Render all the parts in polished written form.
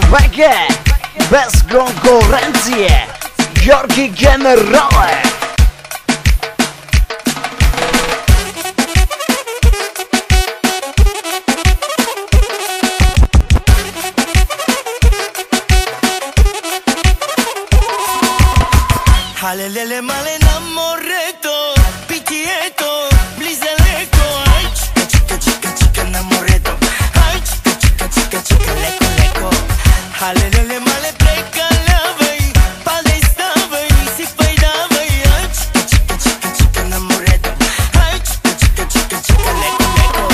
Човек е без конкуренция, Георги Генерале. Halelele male na moreto, pitiето, близа леко. Ай, чика, чика, чика, чика на морето. Ай, чика, чика, чика, чика, леко, леко. Halelele male прекалявай, падай, ставай, сипай, давай. Ай, чика, чика, чика, чика на морето. Ай, чика, чика, чика, чика, леко, леко.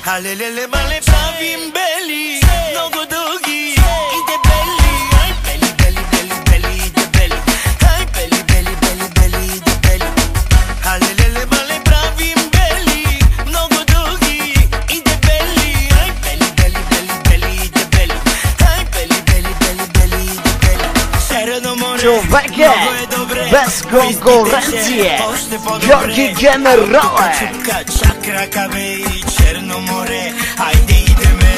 Halelele male правим бели, много дълги и дебели. Ай, бели, бели, бели, бели и дебели. Ай, бели, бели, бели, бели и дебели. Halelele male правим бели, много дълги и дебели. Ай, бели, бели, бели, бели и дебели. Ай, бели, бели, бели, бели и дебели. Черно море, Човек е без конкуренция, Георги Генерале. Чакра кабе и Черно море, айде идеме.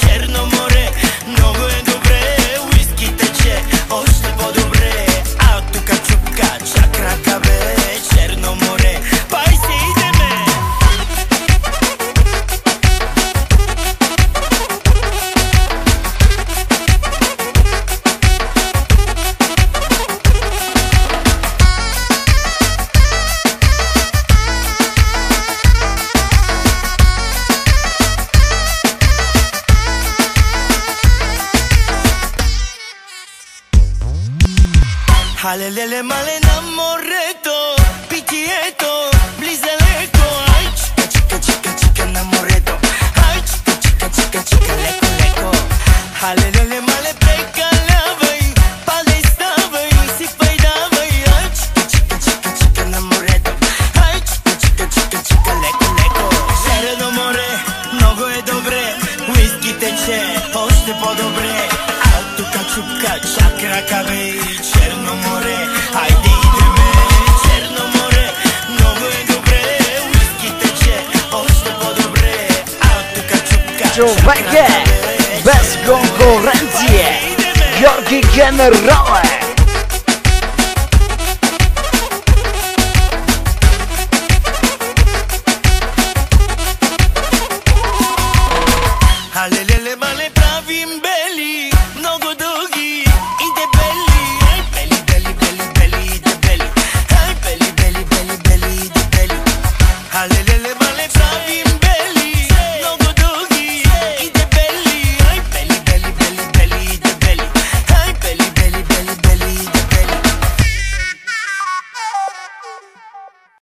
Черно море, много е добре. Уиски тече, още по-добре. А от тука чупка, чакра кабе, Черно море, пай се идеме. Halelele male na moreto, pitiето, близа леко. Ай, чика, чика, чика, чика на морето. Ай, чика, чика, чика, чика, леко, леко. Halelele male прекалявай, падай, ставай, сипай, давай. Ай, чика, чика, чика, чика на морето. Ай, чика, чика, чика, чика, леко, леко. Черно море, много е добре. Уиски тече, още по-добре. А от тука чупка, чакра кабе и Черно море, айде идеме. Черно море, много е добре. Уиски тече, още по-добре. А от тука чупка, Човек е без конкуренция, Георги Генерале. Halelele male правим бели, много дълги